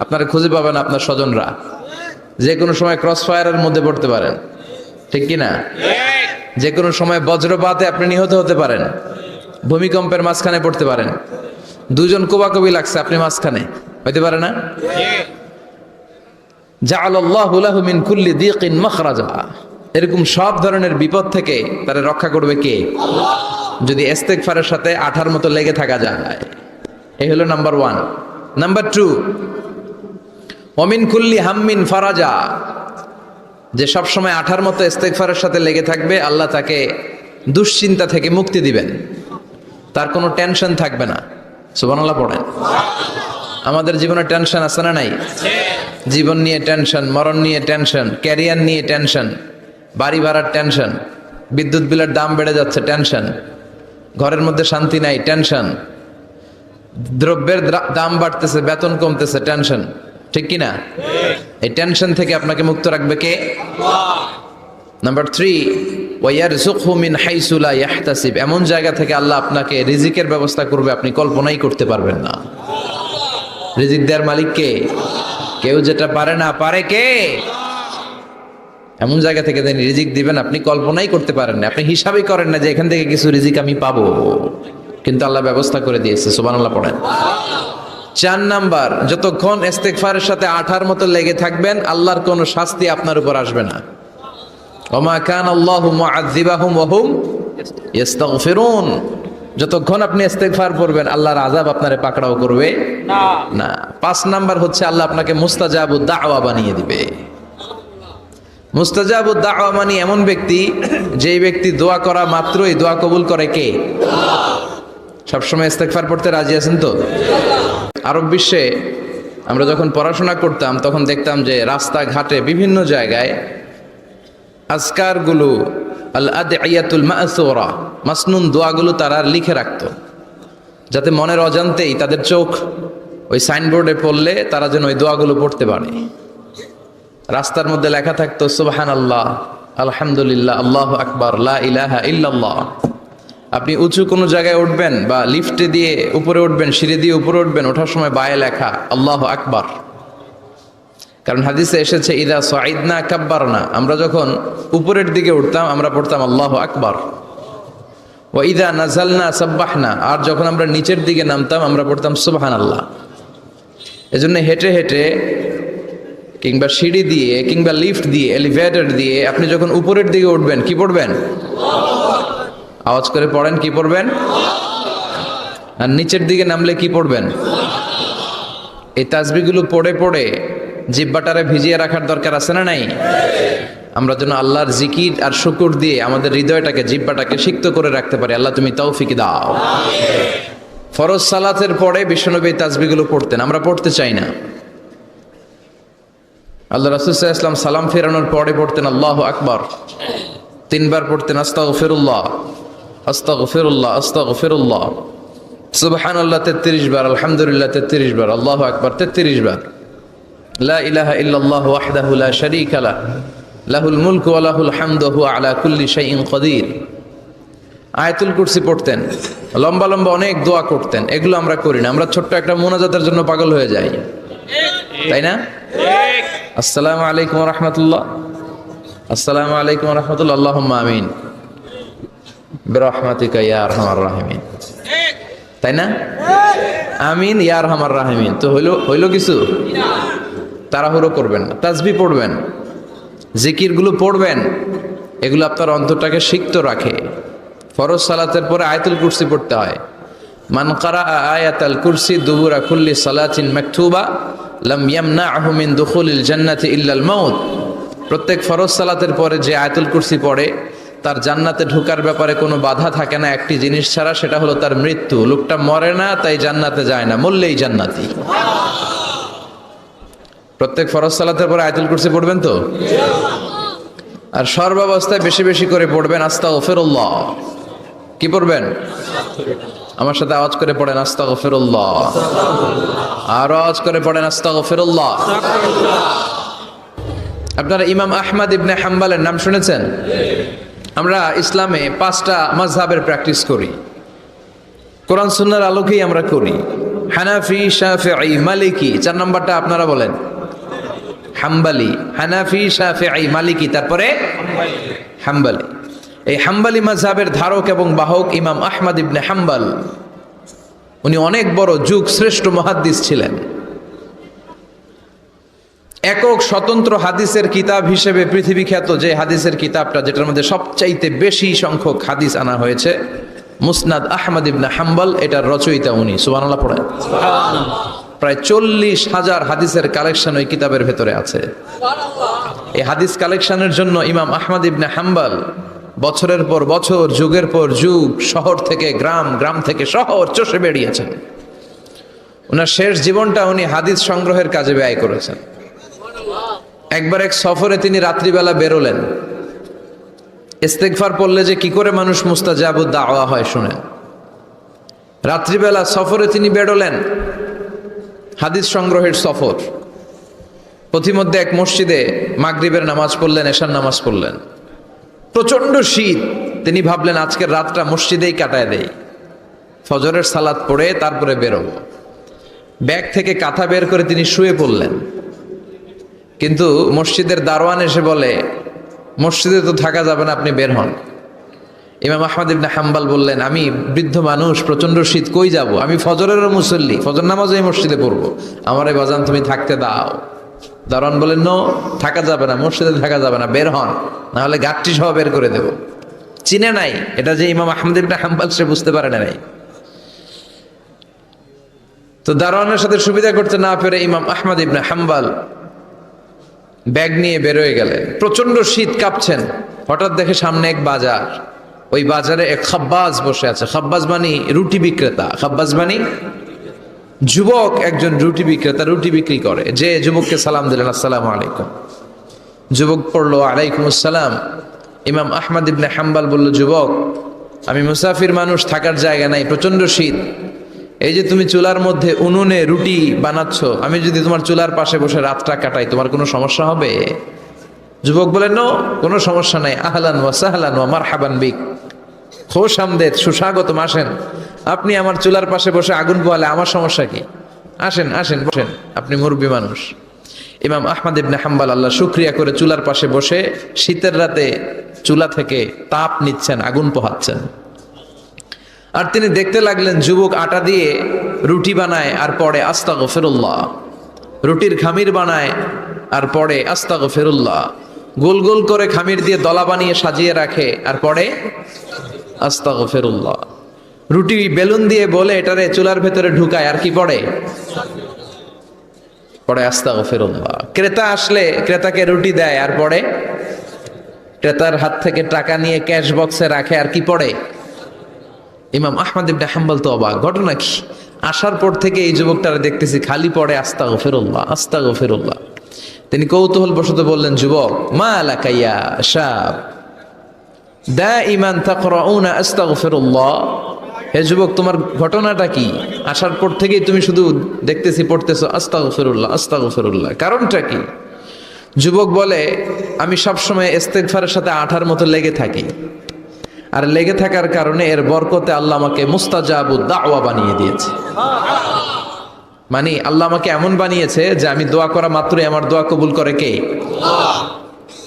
আপনারা খুঁজে পাবেন আপনার স্বজনরা। যে কোনো সময় ক্রস ফায়ারের মধ্যে পড়তে পারেন, ঠিক কি না? যে কোনো সময় বজ্রপাতে আপনি নিহত হতে পারেন, ভূমিকম্পের মাঝখানে পড়তে পারেন, দুজন কোবাকবি লাগছে আপনি মাঝখানে, হইতে পারে না? জাআলাল্লাহু লাহু মিন কুল্লি দীকিন মাখরাজা। এরকম সব ধরনের বিপদ থেকে তারা রক্ষা করবে কে? আল্লাহ। যদি ইস্তিগফারের সাথে আঠার মতো লেগে থাকা যায়। এই হলো নাম্বার 1। নাম্বার 2, ওমিন কুল্লি হাম্মিন ফারাজা। যে সব সময় আঠার মতো ইস্তিগফারের সাথে লেগে থাকবে, আল্লাহ তাকে দুশ্চিন্তা থেকে মুক্তি দিবেন, তার কোনো টেনশন থাকবে না। সুবহানাল্লাহ পড়েন। আমাদের জীবনে টেনশন আছে না নাই? জীবন নিয়ে টেনশন, মরণ নিয়ে টেনশন, ক্যারিয়ার নিয়ে টেনশন, বাড়ি ভাড়ার টেনশন, বিদ্যুৎ বিলের দাম বেড়ে যাচ্ছে টেনশন, ঘরের মধ্যে শান্তি নাই টেনশন, দ্রব্যের দাম বাড়তেছে, বেতন কমতেছে টেনশন, ঠিক কি না? এই টেনশন থেকে আপনাকে মুক্ত রাখবে কে? আল্লাহ। নাম্বার 3, ওয়ায়ারযুকহু মিন হাইসু লা ইয়াহতাসিব। এমন জায়গা থেকে আল্লাহ আপনাকে রিজিকের ব্যবস্থা করবে আপনি কল্পনাই করতে পারবেন না। রিজিক দেওয়ার মালিক কে? কেউ যেটা পারে না, পারে কে? এমন জায়গা থেকে তিনি রিজিক দিবেন আপনি কল্পনাই করতে পারেন না, আপনি হিসাবই করেন না যে এখান থেকে কিছু রিজিক আমি পাবো, কিন্তু আল্লাহ ব্যবস্থা করে দিয়েছে। সুবহানাল্লাহ পড়েন। 4 নাম্বার, যতক্ষণ ইস্তিগফারের সাথে আঠার মতো লেগে থাকবেন আল্লাহর কোনো শাস্তি আপনার উপর আসবে না। ওমা কানাল্লাহু মুআযযিবাহুম ওয়া হুম ইস্তাগফিরুন। যতক্ষণ আপনি ইস্তিগফার করবেন আল্লাহর আযাব আপনারে পাকড়াও করবে না। 5 নাম্বার হচ্ছে আল্লাহ আপনাকে মুস্তাজাবুদ দাওয়া বানিয়ে দিবে। মুস্তাজাবুদ দাওয়া মানে এমন ব্যক্তি, যেই ব্যক্তি দোয়া করা মাত্রই দোয়া কবুল করে কে? আল্লাহ। সবসময় ইস্তিগফার পড়তে রাজি আছেন তো? আরব বিশ্বে আমরা যখন পড়াশোনা করতাম তখন দেখতাম যে রাস্তাঘাটে বিভিন্ন জায়গায় আজকারগুলো, আল আদইয়াতুল মাসুরা, মাসনুন দোয়াগুলো তারা লিখে রাখতো, যাতে মনের অজান্তেই তাদের চোখ ওই সাইনবোর্ডে পড়লে তারা যেন ওই দোয়াগুলো পড়তে পারে। রাস্তার মধ্যে লেখা থাকতো সুবহানাল্লাহ, আলহামদুলিল্লাহ, আল্লাহু আকবার, লা ইলাহা ইল্লাল্লাহ। আপনি উঁচু কোনো জায়গায় উঠবেন বা লিফটে দিয়ে উপরে উঠবেন, সিঁড়ি দিয়ে উপরে উঠবেন, ওঠার সময় বায়ে লেখা আল্লাহু আকবার। কারণ হাদিসে এসেছে ইদা সাইদনা কাব্বারনা, আমরা যখন উপরের দিকে উঠতাম আমরা পড়তাম আল্লাহু আকবার। ওয়া ইদা নাযালনা সাব্বাহনা, আর যখন আমরা নিচের দিকে নামতাম আমরা পড়তাম সুবহানাল্লাহ। এজন্য হেঁটে হেঁটে কিংবা সিঁড়ি দিয়ে কিংবা লিফট দিয়ে, এলিভেটর দিয়ে আপনি যখন উপরের দিকে উঠবেন কি পড়বেন? আওয়াজ করে পড়েন, কি পড়বেন? আর নিচের দিকে নামলে কি পড়বেন? এই তাসবিহগুলো পড়ে পড়ে জিহ্বাটারে ভিজিয়ে রাখার দরকার আছে না নাই? আমরা যেন আল্লাহর জিকির আর শুকর দিয়ে আমাদের হৃদয়টাকে, জিহ্বাটাকে সিক্ত করে রাখতে পারি। আল্লাহ তুমি তৌফিক দাও। ফরজ সালাতের পরে বিশ্বনবী তাসবিহগুলো পড়তেন, আমরা পড়তে চাই না। আল্লাহ রাসূল সাল্লাল্লাহু আলাইহি ওয়াসাল্লাম সালাম ফেরানোর পরে পড়তেন আল্লাহু আকবার, 3 বার পড়তেন আস্তাগফিরুল্লাহ, আস্তাগফিরুল্লাহ, আস্তাগফিরুল্লাহ, সুবহানাল্লাহ 33 বার, আলহামদুলিল্লাহ 33 বার, আল্লাহু আকবার 33 বার, লা ইলাহা ইল্লাল্লাহ ওয়াহদাহু লা শারীকা লাহু, লাহুল মুলকু ওয়া লাহুল হামদু ওয়া হুয়া আলা কুল্লি শাইইন কাদির। আয়াতুল কুরসি পড়তেন, লম্বা লম্বা অনেক দোয়া করতেন। এগুলো আমরা করি না, আমরা ছোট্ট একটা মুনাজাতের জন্য পাগল হয়ে যাই, তাই না? আসসালামু আলাইকুম ওয়া রাহমাতুল্লাহ, আসসালামু আলাইকুম ওয়া রাহমাতুল্লাহ, আল্লাহুম্মা আমিন বিরহমাতিকা ইয়া আরহামার রাহিমিন। তাই না? আমিন ইয়া আরহামার রাহিমিন। তো হইল কিছু? তাড়াহুড়ো করবেন না, তাসবিহ পড়বেন, জিকিরগুলো পড়বেন, এগুলো আপনার অন্তরটাকে সিক্ত রাখে। ফরজ সালাতের পরে আয়াতুল কুরসি পড়তে হয়। মান কারা আয়াতাল কুরসি দুবুরা কুল্লি সালাতিন মাকতুবা লাম ইয়ামনাহু মিন দুখুলিল জান্নাতি ইল্লাল মাউত। প্রত্যেক ফরজ সালাতের পরে যে আয়াতুল কুরসি পড়ে তার জান্নাতে ঢোকার ব্যাপারে কোনো বাধা থাকে না একটি জিনিস ছাড়া, সেটা হলো তার মৃত্যু। লোকটা মরে না তাই জান্নাতে যায় না, মরলেই জান্নাতি। প্রত্যেক ফরজ সালাতের পরে আয়াতুল কুরসি পড়বেন তো? আর সর্বাবস্থায় বেশি বেশি করে পড়বেন আস্তাগফিরুল্লাহ। কি পড়বেন? আমার সাথে আওয়াজ করে পড়েন আস্তাগফিরুল্লাহ। আর আওয়াজ করে পড়েন আস্তাগফিরুল্লাহ। আপনারা ইমাম আহমদ ইবনে হাম্বলের নাম শুনেছেন? আমরা ইসলামে 5টা মাযহাবের প্র্যাকটিস করি, কোরআন সুন্নাহর আলোকেই আমরা করি। হানাফি, শাফিঈ, মালিকি। 4 নম্বরটা আপনারা বলেন। হাম্বলি। হানাফি, শাফিঈ, মালিকি, তারপরে হাম্বলি। এই হাম্বলি মাযহাবের ধারক এবং বাহক ইমাম আহমদ ইবনে হাম্বল। উনি অনেক বড় যুগ শ্রেষ্ঠ মুহাদ্দিস ছিলেন। একক স্বতন্ত্র হাদিসের কিতাব হিসেবে পৃথিবী খ্যাত যে হাদিসের কিতাবটা, যেটার মধ্যে সবচাইতে বেশি সংখ্যক হাদিস আনা হয়েছে, মুসনাদ আহমদ ইবনে হাম্বল, এটার রচয়িতা উনি। সুবহানাল্লাহ পড়েন। প্রায় 40,000 হাদিসের কালেকশন ওই কিতাবের ভেতরে আছে। এই হাদিস কালেকশনের জন্য ইমাম আহমদ ইবনে হাম্বল বছরের পর বছর, যুগের পর যুগ, শহর থেকে গ্রাম, গ্রাম থেকে শহর চষে বেরিয়েছেন। ওনার শেষ জীবনটা উনি হাদিস সংগ্রহের কাজে ব্যয় করেছেন। একবার এক সফরে তিনি রাত্রিবেলা বেরোলেন। ইস্তেগফার পড়লে যে কি করে মানুষ মুস্তাজাবুদ দাওয়া হয় শুনেন। রাত্রিবেলা সফরে তিনি বেরোলেন, হাদিস সংগ্রহের সফর। পথিমধ্যে এক মসজিদে মাগরিবের নামাজ পড়লেন, এশার নামাজ পড়লেন। প্রচন্ড শীত। তিনি ভাবলেন আজকের রাতটা মসজিদেই কাটায় দেই, ফজরের সালাত পড়ে তারপরে বেরোবো। ব্যাগ থেকে কাঁথা বের করে তিনি শুয়ে পড়লেন। কিন্তু মসজিদের দারোয়ান এসে বলে, মসজিদে তো থাকা যাবে না, আপনি বের হন। ইমাম আহমদ ইবনে হাম্বল বললেন, আমি বৃদ্ধ মানুষ, প্রচন্ড শীত, কই যাব? আমি ফজরেরও মুসল্লি, ফজর নামাজও এই মসজিদে পড়বো, আমার এই বাজান তুমি থাকতে দাও। দারোয়ান বলেন, নো, থাকা যাবে না, মসজিদে থাকা যাবে না, বের হন, না হলে গাঠটি সহ বের করে দেব। চিনে নাই এটা যে ইমাম আহমদ ইবনে হাম্বল, সে বুঝতে পারে নাই। তো দারোয়ানের সাথে সুবিধা করতে না পেরে ইমাম আহমদ ইবনে হাম্বল ব্যাগ নিয়ে বেরোয় গেলেন। প্রচন্ড শীত, কাঁপছেন। হঠাৎ দেখে সামনে এক বাজার। ওই বাজারে এক খাব্বাজ বসে আছে। খাব্বাজ মানে রুটি বিক্রেতা। খাব্বাজ মানে যুবক, একজন রুটি বিক্রেতা, রুটি বিক্রি করে। যে যুবককে সালাম দিলেন, আসসালামু আলাইকুম। যুবক পড়লো, আলাইকুম আসসালাম। ইমাম আহমদ ইবনে হাম্বল বলল, যুবক, আমি মুসাফির মানুষ, থাকার জায়গা নাই, প্রচন্ড শীত। এই যে তুমি চুলার মধ্যে উনুনে রুটি বানাচ্ছ, আমি যদি তোমার চুলার পাশে বসে রাতটা কাটাই, তোমার কোনো সমস্যা হবে? যুবক বলেন, নো, কোনো সমস্যা নাই। আহলান ওয়া সাহলান ওয়া মারহাবান বিক, খোশ আমদেদ, সুস্বাগতম, আসেন। আপনি আমার চুলার পাশে বসে আগুন পোহালে আমার সমস্যা কি? আসেন, আসেন, বসেন, আপনি মুরব্বী মানুষ। ইমাম আহমদ ইবনে হাম্বল আল্লাহ শুকরিয়া করে চুলার পাশে বসে শীতের রাতে চুলা থেকে তাপ নিচ্ছেন, আগুন পোহাচ্ছেন। আর তিনি দেখতে লাগলেন যুবক আটা দিয়ে রুটি বানায় আর পড়ে আস্তাগফিরুল্লাহ, রুটির খামির বানায় আর পড়ে আস্তাগফিরুল্লাহ, গোল গোল করে খামির দিয়ে দলা বানিয়ে সাজিয়ে রাখে আর পড়ে আস্তাগফিরুল্লাহ, রুটি বেলুন দিয়ে বলে এটারে চুলার ভেতরে ঢুকায় আর কি পড়ে আস্তাগফিরুল্লাহ। ক্রেতা আসলে ক্রেতাকে রুটি দেয় আর পড়ে, ক্রেতার হাত থেকে টাকা নিয়ে ক্যাশ বক্সে রাখে আর কি পড়ে। ইমাম আহমদ ইবনে হাম্বল তো অবাক, ঘটনা কি? আসার পর থেকে এই যুবকটারে দেখতেছি খালি পড়ে আস্তাগফিরুল্লাহ, আস্তাগফিরুল্লাহ। তিনি কৌতূহল বশত বললেন, যুবক, মা লাকা ইয়া শাব দাইমান তাকরাউনা আস্তাগফিরুল্লাহ, হে যুবক, তোমার ঘটনাটা কি? আসার পর থেকেই তুমি শুধু দেখতেছি পড়তেছো আস্তাগফিরুল্লাহ, আস্তাগফিরুল্লাহ, কারণটা কি? যুবক বলে, আমি সবসময় ইস্তেগফারের সাথে আঠার মতো লেগে থাকি, আর লেগে থাকার কারণে এর বরকতে আল্লাহ আমাকে মুস্তাজাবুদ দাওয়া বানিয়ে দিয়েছে। মানে আল্লাহ আমাকে এমন বানিয়েছে যে আমি দোয়া করা মাত্রই আমার দোয়া কবুল করে কে? আল্লাহ।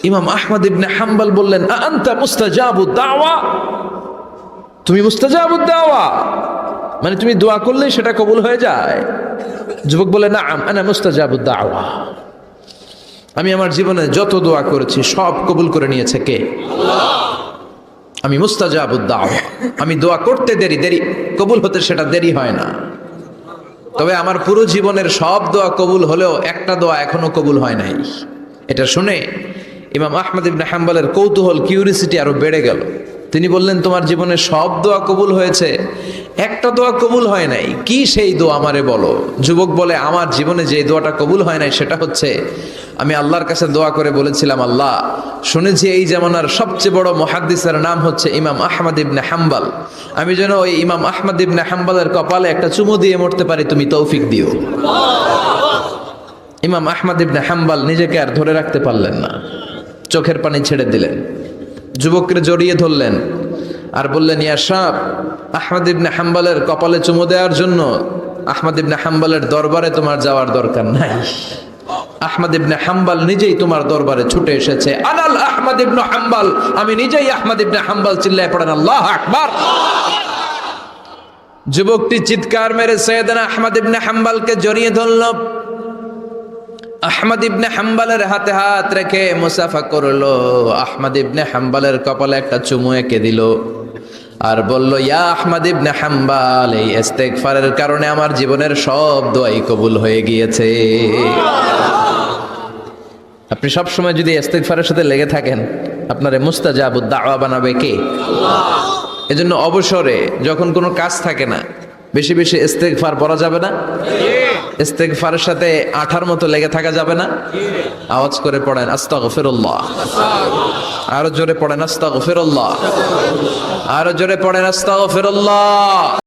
ইমাম আহমদ ইবনে হাম্বল বললেন, আনতা মুস্তাজাবুদ দাওয়া, তুমি মুস্তাজাবুদ দাওয়া? মানে তুমি দোয়া করলেই সেটা কবুল হয়ে যায়? যুবক বলে, নাআম আনা মুস্তাজাবুদ দাওয়া। আমি আমার জীবনে যত দোয়া করেছি সব কবুল করে নিয়েছে কে? আল্লাহ। আমি মুস্তাজাবুদ দাওয়া, আমি দোয়া করতে দেরি কবুল হতে সেটা দেরি হয় না। তবে আমার পুরো জীবনের সব দোয়া কবুল হলেও একটা দোয়া এখনো কবুল হয় নাই। এটা শুনে ইমাম আহমদ ইবনে হাম্বলের কৌতূহল, কিউরিসিটি আরো বেড়ে গেল। তিনি বললেন, তোমার জীবনে সব দোয়া কবুল হয়েছে, একটা দোয়া কবুল হয় নাই, কি সেই দোয়া আমারে বলো। যুবক বলে, আমার জীবনে যে দোয়াটা কবুল হয় নাই সেটা হচ্ছে, আমি আল্লাহর কাছে দোয়া করে বলেছিলাম, আল্লাহ শুনেছি এই জামানার সবচেয়ে বড় মুহাদ্দিসের নাম হচ্ছে ইমাম আহমদ ইবনে হাম্বল, আমি যেন ওই ইমাম আহমদ ইবনে হাম্বলের কপালে একটা চুমু দিয়ে মরতে পারি, তুমি তৌফিক দিও। ইমাম আহমদ ইবনে হাম্বল নিজেকে আর ধরে রাখতে পারলেন না, চোখের পানি ছেড়ে দিলেন, যুবককে জড়িয়ে ধরলেন আর বললেন, ইয়া শাব, আহমদ ইবনে হাম্বলের কপালে চুমু দেওয়ার জন্য আহমদ ইবনে হাম্বলের দরবারে তোমার যাওয়ার দরকার নাই, আহমদ ইবনে হাম্বল নিজেই তোমার দরবারে ছুটে এসেছে। আনাল আহমদ ইবনে হাম্বল, আমি নিজেই আহমদ ইবনে হাম্বল। চিল্লায় পড়েন আল্লাহু আকবার। যুবকটি চিৎকার মেরে সৈয়দনা আহমদ ইবনে হাম্বলকে জড়িয়ে ধরল। আহমদ ইবনে হাম্বলের হাতে হাত রেখে মুসাফা করলো, আহমদ ইবনে হাম্বলের কপালে একটা চুমু এঁকে দিল আর বলল, ইয়া আহমদ ইবনে হাম্বল, এই ইস্তেগফারের কারণে আমার জীবনের সব দোয়াই কবুল হয়ে গিয়েছে। আপনি সব সময় যদি ইস্তেগফারের সাথে লেগে থাকেন, আপনারে মুস্তাজাবুদ দাওয়া বানাবে কে? আল্লাহ। এজন্য অবসরে যখন কোনো কাজ থাকে না, বেশি বেশি ইস্তেগফার পড়া যাবে না? ইস্তেগফারের সাথে আঠার মতো লেগে থাকা যাবে না? আওয়াজ করে পড়েন আস্তাগফিরুল্লাহ, আরো জোরে পড়েন আস্তাগফিরুল্লাহ, আরো জোরে পড়েন আস্তাগফিরুল্লাহ।